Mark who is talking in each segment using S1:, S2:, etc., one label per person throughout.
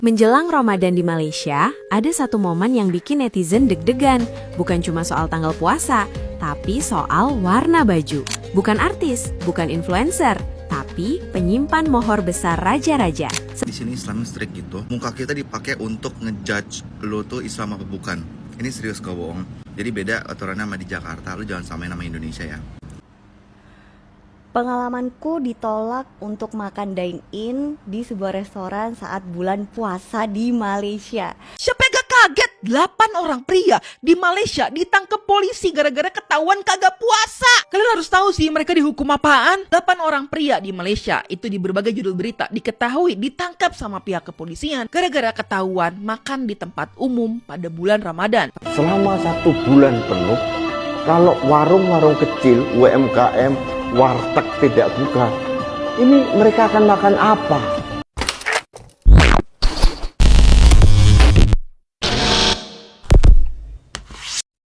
S1: Menjelang Ramadan di Malaysia, ada satu momen yang bikin netizen deg-degan. Bukan cuma soal tanggal puasa, tapi soal warna baju. Bukan artis, bukan influencer, tapi penyimpan mohor besar raja-raja.
S2: Di sini Islam strict gitu. Muka kita dipakai untuk ngejudge lo tuh Islam apa bukan. Ini serius kau bohong. Jadi beda aturannya sama di Jakarta. Lo jangan samain nama Indonesia ya.
S3: Pengalamanku ditolak untuk makan dine-in di sebuah restoran saat bulan puasa di Malaysia.
S4: Siapa yang gak kaget? 8 orang pria di Malaysia ditangkap polisi gara-gara ketahuan kagak puasa. Kalian harus tahu sih mereka dihukum apaan? 8 orang pria di Malaysia itu di berbagai judul berita diketahui ditangkap sama pihak kepolisian gara-gara ketahuan makan di tempat umum pada bulan Ramadan.
S5: Selama 1 bulan penuh, kalau warung-warung kecil, UMKM, warteg tidak buka, ini mereka akan makan apa?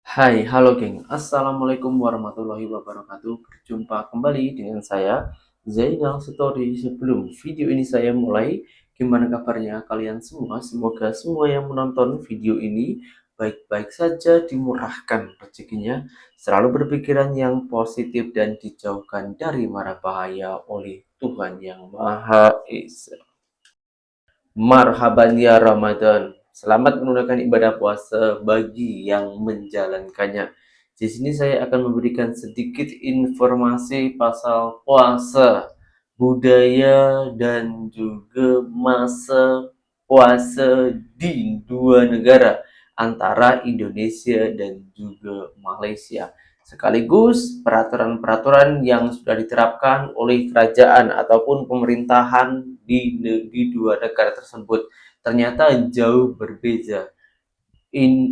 S6: Hai, halo geng. Assalamualaikum warahmatullahi wabarakatuh. Berjumpa kembali dengan saya, Zainal Story. Sebelum video ini saya mulai, gimana kabarnya kalian semua? Semoga semua yang menonton video ini baik-baik saja, dimurahkan rezekinya, selalu berpikiran yang positif dan dijauhkan dari mara bahaya oleh Tuhan Yang Maha Esa. Marhaban ya Ramadan. Selamat menunaikan ibadah puasa bagi yang menjalankannya. Di sini saya akan memberikan sedikit informasi pasal puasa, budaya, dan juga masa puasa di dua negara antara Indonesia dan juga Malaysia. Sekaligus peraturan-peraturan yang sudah diterapkan oleh kerajaan ataupun pemerintahan di dua negara tersebut ternyata jauh berbeda.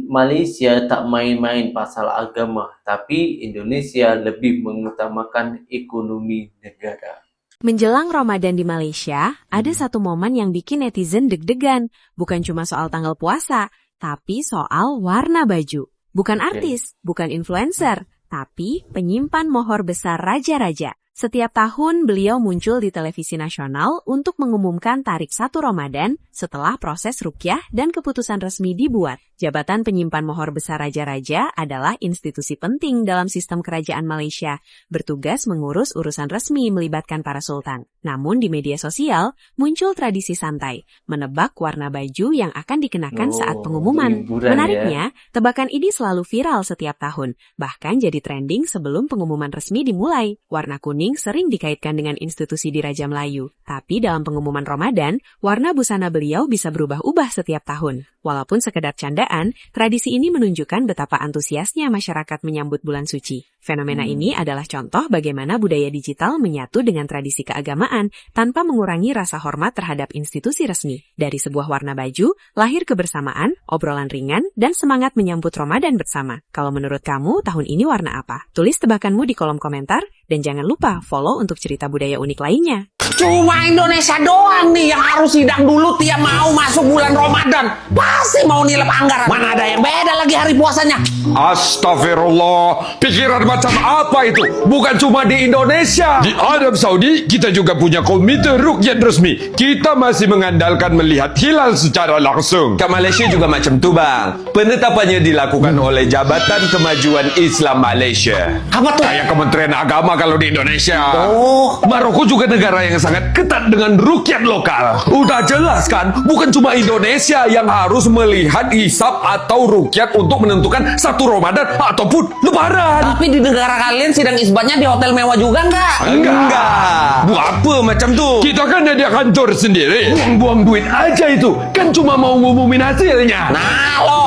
S6: Malaysia tak main-main pasal agama, tapi Indonesia lebih mengutamakan ekonomi negara.
S1: Menjelang Ramadan di Malaysia, ada satu momen yang bikin netizen deg-degan. Bukan cuma soal tanggal puasa, tapi soal warna baju. Bukan artis, bukan influencer, tapi penyimpan mohor besar raja-raja. Setiap tahun beliau muncul di televisi nasional untuk mengumumkan tarik 1 Ramadan setelah proses ruqyah dan keputusan resmi dibuat. Jabatan penyimpan mohor besar raja-raja adalah institusi penting dalam sistem kerajaan Malaysia, bertugas mengurus urusan resmi melibatkan para sultan. Namun di media sosial muncul tradisi santai, menebak warna baju yang akan dikenakan saat pengumuman. Menariknya, tebakan ini selalu viral setiap tahun, bahkan jadi trending sebelum pengumuman resmi dimulai. Warna kuning sering dikaitkan dengan institusi di Raja Melayu. Tapi dalam pengumuman Ramadan, warna busana beliau bisa berubah-ubah setiap tahun. Walaupun sekedar candaan, tradisi ini menunjukkan betapa antusiasnya masyarakat menyambut bulan suci. Fenomena ini adalah contoh bagaimana budaya digital menyatu dengan tradisi keagamaan tanpa mengurangi rasa hormat terhadap institusi resmi. Dari sebuah warna baju, lahir kebersamaan, obrolan ringan, dan semangat menyambut Ramadan bersama. Kalau menurut kamu, tahun ini warna apa? Tulis tebakanmu di kolom komentar, dan jangan lupa follow untuk cerita budaya unik lainnya.
S7: Cuma Indonesia doang nih yang harus sidang dulu tiap mau masuk bulan Ramadan. Pasti mau nilai anggaran. Mana ada yang beda lagi hari puasanya.
S8: Astagfirullah, pikiran macam apa itu? Bukan cuma di Indonesia. Di Arab Saudi, kita juga punya komite ruqyah resmi. Kita masih mengandalkan melihat hilal secara langsung. Ke Malaysia juga macam tu bang. Penetapannya dilakukan oleh Jabatan Kemajuan Islam Malaysia.
S7: Apa tuh?
S8: Kayak Kementerian Agama kalau di Indonesia.
S7: Oh.
S8: Maroko juga negara yang sangat ketat dengan ruqyah lokal. Udah jelas kan, bukan cuma Indonesia yang harus melihat hisab atau ruqyah untuk menentukan 1 Ramadan ataupun Lebaran.
S7: Tapi di negara kalian sidang isbatnya di hotel mewah juga enggak?
S8: Enggak. Buat apa macam tu? Kita kan ada kantor sendiri. Buang-buang duit aja itu. Kan cuma mau ngumumin hasilnya.
S7: Nah lo.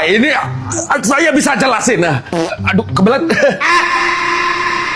S8: Ini saya bisa jelasin. Aduh, kebelet.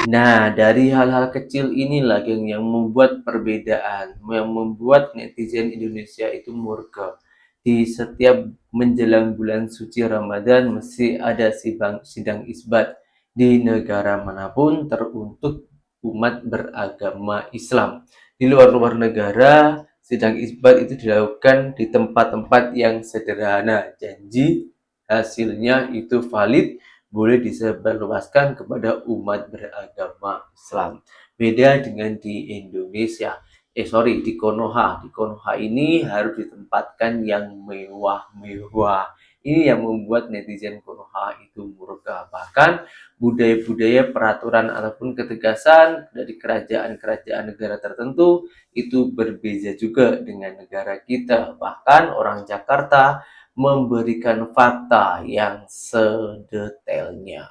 S6: Nah, dari hal-hal kecil inilah geng yang membuat perbedaan, yang membuat netizen Indonesia itu murka. Di setiap menjelang bulan suci Ramadan mesti ada sidang isbat di negara manapun teruntuk umat beragama Islam. Di luar-luar negara, sidang isbat itu dilakukan di tempat-tempat yang sederhana. Janji hasilnya itu valid, boleh disebarluaskan kepada umat beragama Islam. Beda dengan di Indonesia. di Konoha. Di Konoha ini harus ditempatkan yang mewah-mewah. Ini yang membuat netizen Konoha itu murka. Bahkan budaya-budaya peraturan ataupun ketegasan dari kerajaan-kerajaan negara tertentu itu berbeda juga dengan negara kita. Bahkan orang Jakarta memberikan fakta yang sedetailnya.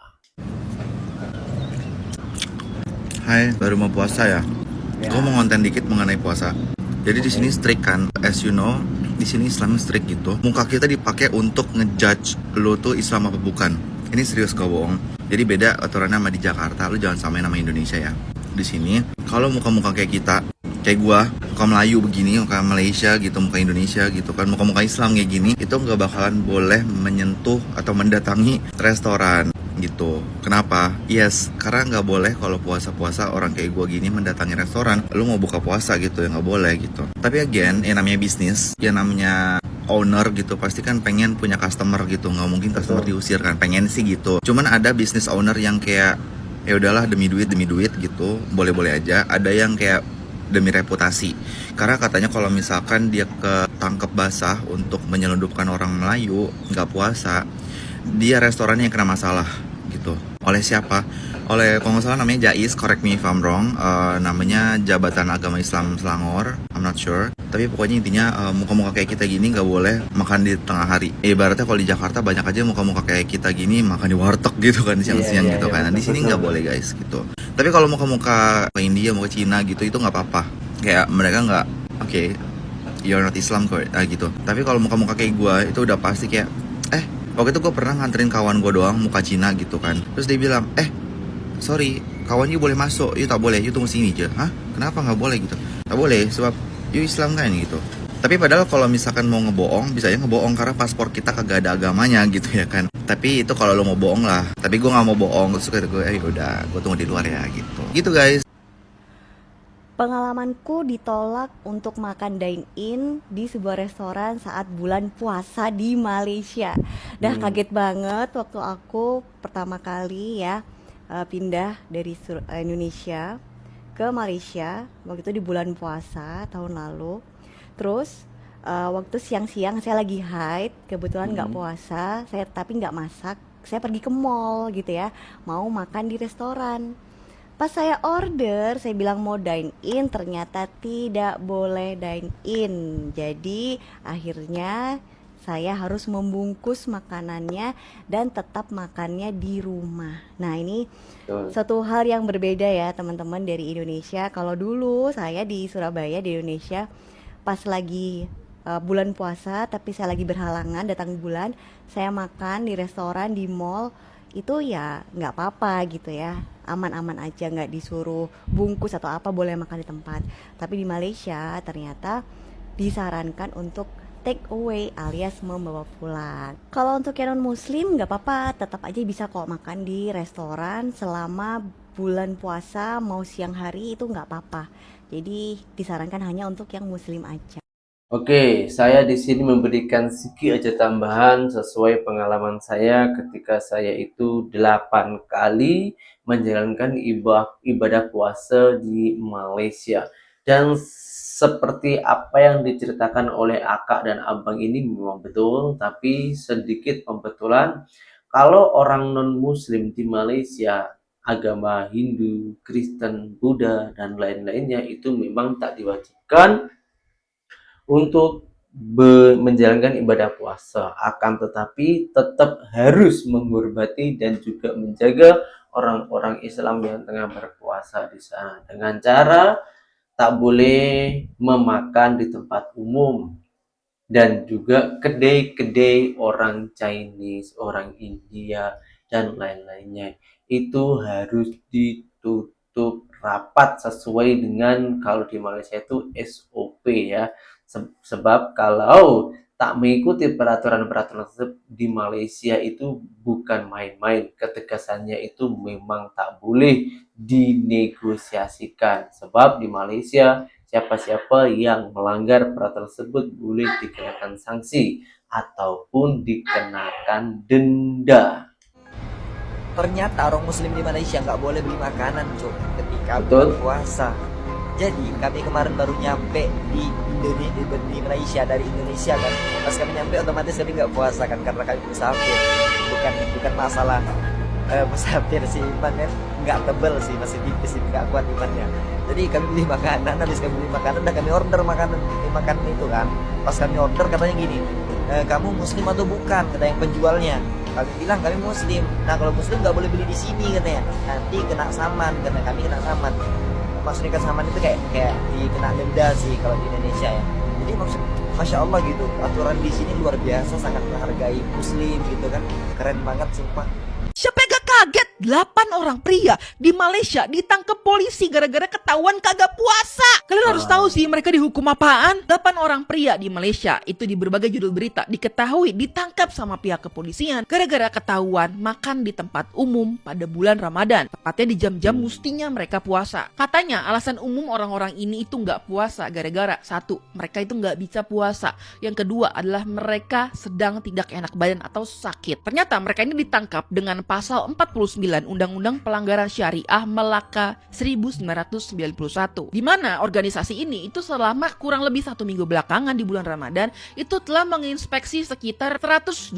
S2: Hai, baru mau puasa ya? Gue mau ngonten dikit mengenai puasa. Jadi di sini strict kan, as you know, di sini Islam strict gitu. Muka kita dipakai untuk ngejudge lo tuh Islam apa bukan. Ini serius gak bohong. Jadi beda aturannya sama di Jakarta, lu jangan samain nama Indonesia ya. Di sini kalau muka-muka kayak kita, kayak gua, muka Melayu begini, muka Malaysia gitu, muka Indonesia gitu kan, muka-muka Islam kayak gini, itu nggak bakalan boleh menyentuh atau mendatangi restoran gitu. Kenapa? Yes, karena nggak boleh kalau puasa-puasa orang kayak gua gini mendatangi restoran. Lu mau buka puasa gitu ya nggak boleh gitu. Tapi again, yang namanya bisnis, yang namanya owner gitu pasti kan pengen punya customer gitu, nggak mungkin customer diusir kan, pengen sih gitu. Cuman ada business owner yang kayak ya udahlah demi duit gitu, boleh-boleh aja. Ada yang kayak demi reputasi, karena katanya kalau misalkan dia ketangkep basah untuk menyelundupkan orang Melayu nggak puasa, dia restorannya yang kena masalah gitu. Oleh siapa? Oleh kalau nggak salah namanya Jais, correct me if I'm wrong, namanya Jabatan Agama Islam Selangor, I'm not sure. Tapi pokoknya intinya muka-muka kayak kita gini nggak boleh makan di tengah hari. Ibaratnya kalau di Jakarta banyak aja muka-muka kayak kita gini makan di warteg gitu kan siang-siang gitu kan. Nah, di sini nggak boleh guys gitu. Tapi kalau muka-muka India, muka Cina gitu itu nggak apa-apa. Kayak mereka nggak, oke, you're not Islam kok, gitu. Tapi kalau muka-muka kayak gue itu udah pasti kayak, waktu itu gue pernah nganterin kawan gue doang muka Cina gitu kan. Terus dia bilang, sorry, kawan you boleh masuk, you tak boleh, you tunggu sini aja. Hah? Kenapa nggak boleh gitu? Tak boleh, sebab you Islam kan gitu. Tapi padahal kalau misalkan mau ngebohong, bisa aja ngebohong karena paspor kita kagak ada agamanya gitu ya kan. Tapi itu kalau lo mau bohong lah. Tapi gue nggak mau bohong, terus kata gue, udah, gue tunggu di luar ya gitu. Gitu guys.
S3: Pengalamanku ditolak untuk makan dine-in di sebuah restoran saat bulan puasa di Malaysia. Kaget banget waktu aku pertama kali ya pindah dari Indonesia ke Malaysia. Waktu itu di bulan puasa tahun lalu. Terus waktu siang-siang saya lagi haid, kebetulan nggak puasa, saya tapi nggak masak. Saya pergi ke mall gitu ya, mau makan di restoran. Pas saya order, saya bilang mau dine in, ternyata tidak boleh dine in. Jadi akhirnya saya harus membungkus makanannya dan tetap makannya di rumah. Nah ini satu hal yang berbeda ya teman-teman dari Indonesia. Kalau dulu saya di Surabaya di Indonesia pas lagi bulan puasa tapi saya lagi berhalangan datang bulan, saya makan di restoran di mall itu ya nggak apa-apa gitu ya, aman-aman aja, nggak disuruh bungkus atau apa, boleh makan di tempat. Tapi di Malaysia ternyata disarankan untuk take away alias membawa pulang. Kalau untuk yang non muslim nggak apa-apa, tetap aja bisa kok makan di restoran selama bulan puasa, mau siang hari itu nggak apa-apa. Jadi disarankan hanya untuk yang muslim aja.
S6: Oke, saya di sini memberikan sedikit aja tambahan sesuai pengalaman saya ketika saya itu 8 kali menjalankan ibadah puasa di Malaysia. Dan seperti apa yang diceritakan oleh akak dan abang ini memang betul, tapi sedikit pembetulan. Kalau orang non-muslim di Malaysia, agama Hindu, Kristen, Buddha, dan lain-lainnya itu memang tak diwajibkan untuk menjalankan ibadah puasa, akan tetapi tetap harus menghormati dan juga menjaga orang-orang Islam yang tengah berpuasa di sana dengan cara tak boleh memakan di tempat umum, dan juga kedai-kedai orang Chinese, orang India, dan lain-lainnya itu harus ditutup rapat sesuai dengan kalau di Malaysia itu SOP ya. Sebab kalau tak mengikuti peraturan-peraturan tersebut di Malaysia itu bukan main-main, ketegasannya itu memang tak boleh dinegosiasikan. Sebab di Malaysia siapa-siapa yang melanggar peraturan tersebut boleh dikenakan sanksi ataupun dikenakan denda.
S9: Ternyata orang muslim di Malaysia nggak boleh beli makanan, Cuk, ketika
S6: Betul.
S9: bulan puasa. Jadi kami kemarin baru nyampe di di Malaysia dari Indonesia kan. Pas kami nyampe otomatis kami nggak puasa kan karena kami musafir. Bukan masalah musafir sih iman kan nggak tebel sih, masih tipis sih, nggak kuat imannya. Jadi kami beli makanan, habis kami beli makanan dan kami order makanan itu kan. Pas kami order katanya gini, kamu muslim atau bukan, kata yang penjualnya. Kami bilang kami muslim. Nah kalau muslim nggak boleh beli di sini katanya, nanti kena saman, karena kami kena saman. Maksudnya kesamaan itu kayak dikena denda sih kalau di Indonesia ya. Jadi masya Allah gitu, aturan di sini luar biasa, sangat menghargai muslim gitu kan, keren banget sumpah.
S4: Siapa yang gak kaget? 8 orang pria di Malaysia ditangkap polisi gara-gara ketahuan kagak puasa. Kalian harus tahu sih mereka dihukum apaan. 8 orang pria di Malaysia itu di berbagai judul berita diketahui ditangkap sama pihak kepolisian gara-gara ketahuan makan di tempat umum pada bulan Ramadan. Tepatnya di jam-jam mestinya mereka puasa. Katanya alasan umum orang-orang ini itu nggak puasa gara-gara satu, mereka itu nggak bisa puasa. Yang kedua adalah mereka sedang tidak enak badan atau sakit. Ternyata mereka ini ditangkap dengan pasal 49 Undang-Undang Pelanggaran Syariah Melaka 1991, di mana organisasi ini itu selama kurang lebih 1 minggu belakangan di bulan Ramadan itu telah menginspeksi sekitar 127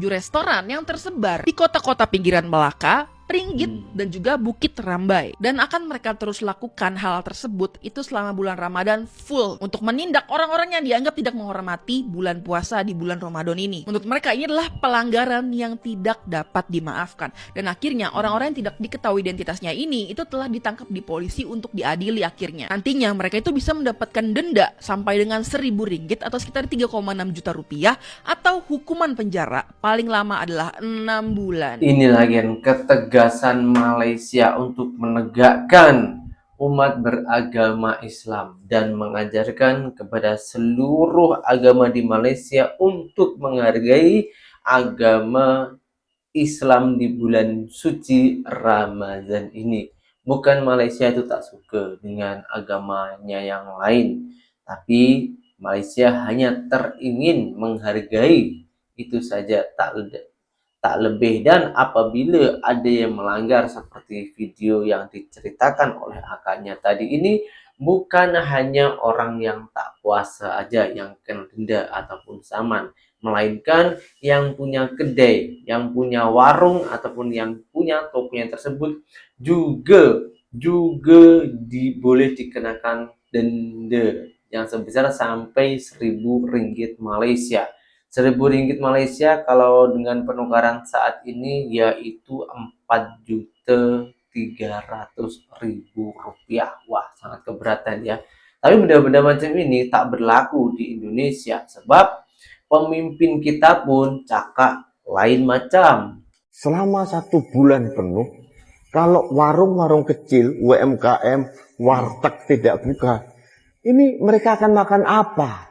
S4: restoran yang tersebar di kota-kota pinggiran Melaka, Ringgit, dan juga Bukit Rambai. Dan akan mereka terus lakukan hal tersebut itu selama bulan Ramadan full untuk menindak orang-orang yang dianggap tidak menghormati bulan puasa di bulan Ramadan ini. Menurut mereka ini adalah pelanggaran yang tidak dapat dimaafkan. Dan akhirnya orang-orang yang tidak diketahui identitasnya ini itu telah ditangkap di polisi untuk diadili akhirnya. Nantinya mereka itu bisa mendapatkan denda sampai dengan 1.000 ringgit atau sekitar 3,6 juta rupiah atau hukuman penjara paling lama adalah 6 bulan.
S6: Inilah yang ketegangan Malaysia untuk menegakkan umat beragama Islam dan mengajarkan kepada seluruh agama di Malaysia untuk menghargai agama Islam di bulan suci Ramadan ini. Bukan Malaysia itu tak suka dengan agamanya yang lain, tapi Malaysia hanya teringin menghargai itu saja, tak lebih. Dan apabila ada yang melanggar seperti video yang diceritakan oleh akaknya tadi ini, bukan hanya orang yang tak puasa aja yang kena denda ataupun saman, melainkan yang punya kedai, yang punya warung ataupun yang punya tokonya tersebut juga boleh dikenakan denda yang sebesar sampai 1.000 ringgit Malaysia. 1.000 ringgit Malaysia kalau dengan penukaran saat ini yaitu 4.300.000 rupiah. Wah, sangat keberatan ya. Tapi benda-benda macam ini tak berlaku di Indonesia sebab pemimpin kita pun cakap lain macam.
S5: Selama 1 bulan penuh, kalau warung-warung kecil, UMKM, warteg tidak buka, ini mereka akan makan apa?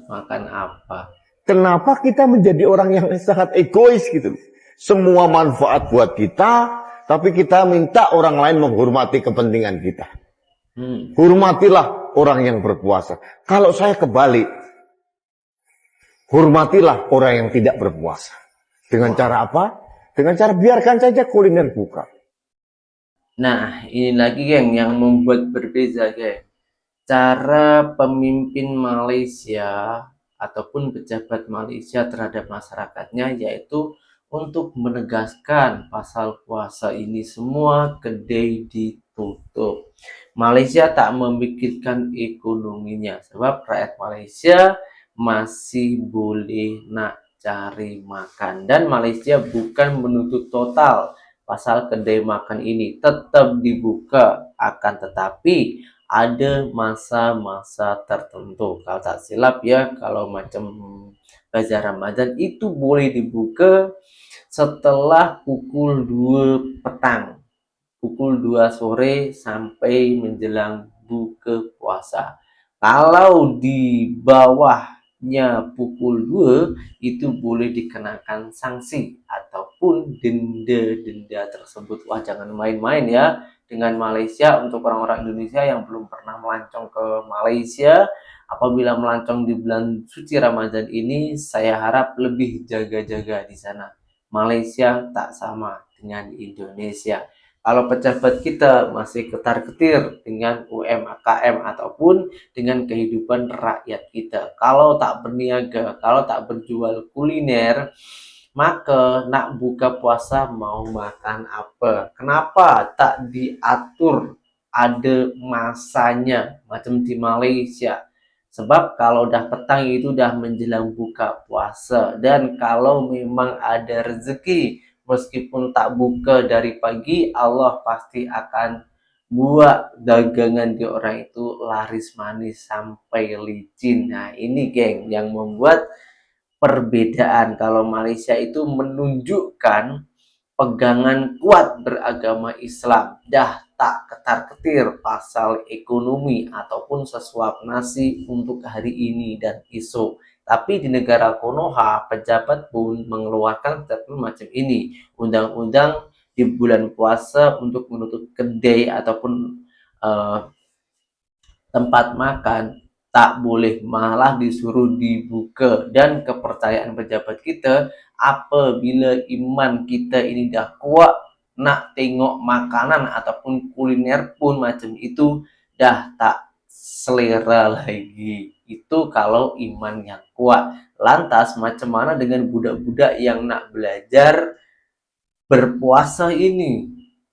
S6: Makan apa?
S5: Kenapa kita menjadi orang yang sangat egois gitu? Semua manfaat buat kita, tapi kita minta orang lain menghormati kepentingan kita. Hormatilah orang yang berpuasa. Kalau saya kebalik, hormatilah orang yang tidak berpuasa. Dengan cara apa? Dengan cara biarkan saja kuliner buka.
S6: Nah, ini lagi geng yang membuat berbeza geng. Cara pemimpin Malaysia ataupun pejabat Malaysia terhadap masyarakatnya yaitu untuk menegaskan pasal puasa ini semua kedai ditutup. Malaysia tak memikirkan ekonominya sebab rakyat Malaysia masih boleh nak cari makan, dan Malaysia bukan menutup total pasal kedai makan ini, tetap dibuka, akan tetapi ada masa-masa tertentu. Kalau tak silap ya, kalau macam bazar Ramadan itu boleh dibuka setelah pukul 2 petang, pukul 2 sore sampai menjelang buka puasa. Kalau di bawahnya pukul 2 itu boleh dikenakan sanksi ataupun denda tersebut. Wah, jangan main-main ya dengan Malaysia. Untuk orang-orang Indonesia yang belum pernah melancong ke Malaysia, apabila melancong di bulan suci Ramadan ini, saya harap lebih jaga-jaga di sana. Malaysia tak sama dengan Indonesia. Kalau pejabat kita masih ketar-ketir dengan UMKM ataupun dengan kehidupan rakyat kita. Kalau tak berniaga, kalau tak berjual kuliner, maka nak buka puasa mau makan apa? Kenapa tak diatur ada masanya macam di Malaysia? Sebab kalau udah petang itu udah menjelang buka puasa, dan kalau memang ada rezeki meskipun tak buka dari pagi, Allah pasti akan buat dagangan di orang itu laris manis sampai licin. Nah ini geng yang membuat perbedaan. Kalau Malaysia itu menunjukkan pegangan kuat beragama Islam, dah tak ketar-ketir pasal ekonomi ataupun sesuap nasi untuk hari ini dan esok. Tapi di negara Konoha, pejabat pun mengeluarkan statement macam ini. Undang-undang di bulan puasa untuk menutup kedai ataupun tempat makan tak boleh, malah disuruh dibuka. Dan kepercayaan pejabat kita, apabila iman kita ini dah kuat, nak tengok makanan ataupun kuliner pun macam itu dah tak selera lagi. Itu kalau iman yang kuat. Lantas macam mana dengan budak-budak yang nak belajar berpuasa ini?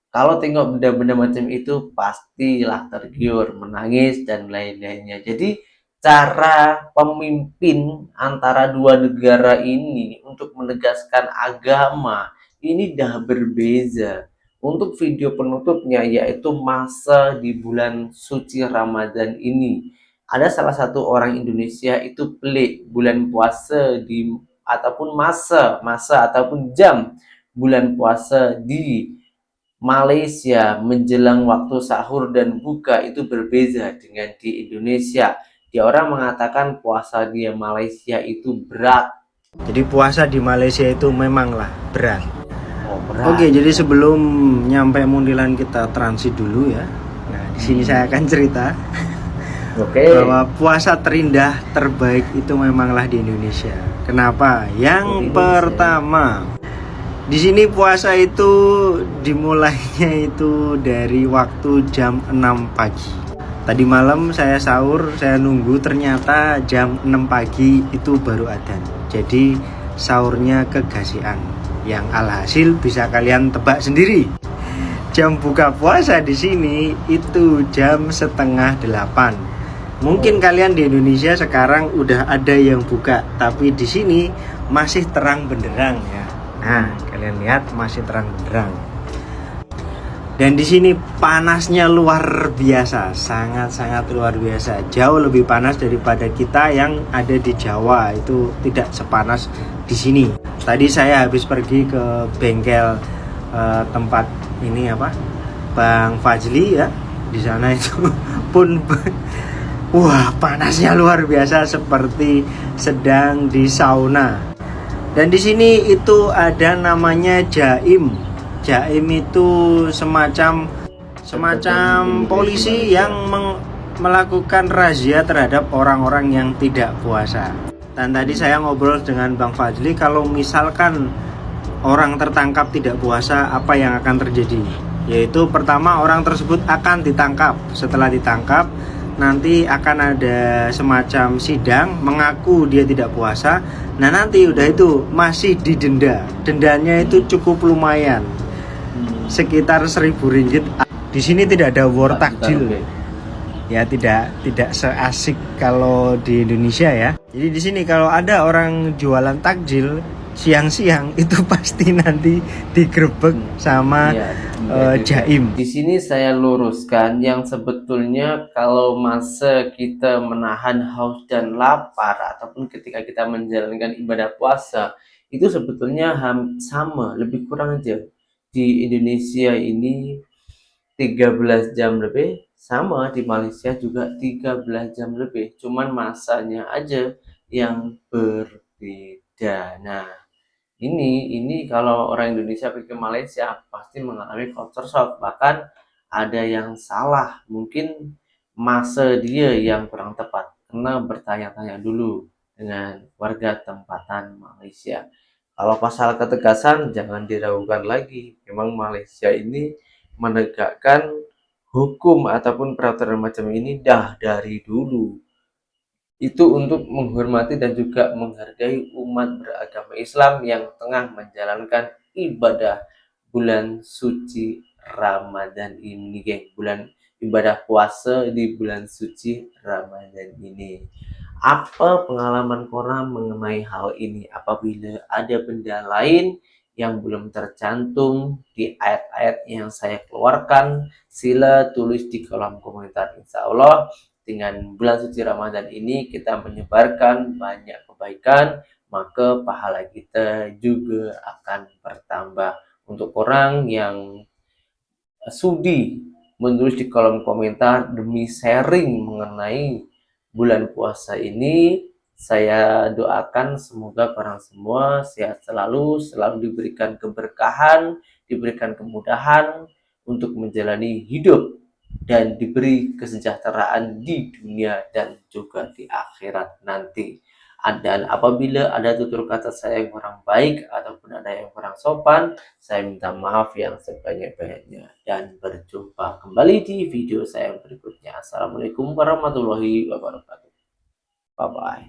S6: Kalau tengok benda-benda macam itu pastilah tergiur, menangis dan lain-lainnya. Jadi cara pemimpin antara dua negara ini untuk menegaskan agama ini dah berbeza. Untuk video penutupnya yaitu masa di bulan suci Ramadan ini. Ada salah satu orang Indonesia itu pelik bulan puasa di ataupun masa ataupun jam bulan puasa di Malaysia menjelang waktu sahur dan buka itu berbeza dengan di Indonesia. Dia orang mengatakan puasa di Malaysia itu berat.
S10: Jadi puasa di Malaysia itu memanglah berat.
S6: Oh, berat.
S10: Oke, jadi sebelum nyampe Mundilan kita transit dulu ya. Nah, di sini saya akan cerita bahwa puasa terindah terbaik itu memanglah di Indonesia. Kenapa? Yang pertama, di sini puasa itu dimulainya itu dari waktu jam 6 pagi. Tadi malam saya sahur, saya nunggu, ternyata jam 6 pagi itu baru adzan. Jadi sahurnya kegasian. Yang alhasil bisa kalian tebak sendiri. Jam buka puasa di sini itu jam 7:30. Mungkin kalian di Indonesia sekarang udah ada yang buka, tapi di sini masih terang benderang ya. Nah, kalian lihat masih terang benderang. Dan di sini panasnya luar biasa, sangat-sangat luar biasa. Jauh lebih panas daripada kita yang ada di Jawa, itu tidak sepanas di sini. Tadi saya habis pergi ke bengkel tempat ini apa? Bang Fajli ya. Di sana itu pun wah, panasnya luar biasa seperti sedang di sauna. Dan di sini itu ada namanya jaim. Jaim itu semacam polisi yang melakukan razia terhadap orang-orang yang tidak puasa. Dan tadi saya ngobrol dengan Bang Fajli, kalau misalkan orang tertangkap tidak puasa, apa yang akan terjadi? Yaitu pertama, orang tersebut akan ditangkap. Setelah ditangkap, nanti akan ada semacam sidang, mengaku dia tidak puasa. Nah nanti udah itu masih didenda. Dendanya itu cukup lumayan, sekitar 1.000 ringgit. Di sini tidak ada war takjil. Ya tidak seasik kalau di Indonesia ya. Jadi di sini kalau ada orang jualan takjil siang-siang itu pasti nanti digerebek sama jaim.
S6: Di sini saya luruskan yang sebetulnya kalau masa kita menahan haus dan lapar ataupun ketika kita menjalankan ibadah puasa itu sebetulnya sama, lebih kurang aja. Di Indonesia ini 13 jam lebih, sama di Malaysia juga 13 jam lebih, cuman masanya aja yang berbeda. Nah, ini kalau orang Indonesia pergi ke Malaysia pasti mengalami culture shock, bahkan ada yang salah, mungkin masa dia yang kurang tepat, karena bertanya-tanya dulu dengan warga tempatan Malaysia. Kalau pasal ketegasan jangan diragukan lagi, memang Malaysia ini menegakkan hukum ataupun peraturan macam ini dah dari dulu. Itu untuk menghormati dan juga menghargai umat beragama Islam yang tengah menjalankan ibadah bulan suci Ramadan ini, geng. Bulan ibadah puasa di bulan suci Ramadan ini. Apa pengalaman korang mengenai hal ini? Apabila ada benda lain yang belum tercantum di ayat-ayat yang saya keluarkan, sila tulis di kolom komentar. Insya Allah dengan bulan suci Ramadan ini kita menyebarkan banyak kebaikan, maka pahala kita juga akan bertambah. Untuk orang yang sudi menulis di kolom komentar demi sharing mengenai bulan puasa ini, saya doakan semoga orang semua sehat selalu, selalu diberikan keberkahan, diberikan kemudahan untuk menjalani hidup dan diberi kesejahteraan di dunia dan juga di akhirat nanti. Dan apabila ada tutur kata saya yang kurang baik ataupun ada yang kurang sopan, saya minta maaf yang sebanyak-banyaknya. Dan berjumpa kembali di video saya berikutnya. Assalamualaikum warahmatullahi wabarakatuh. Bye-bye.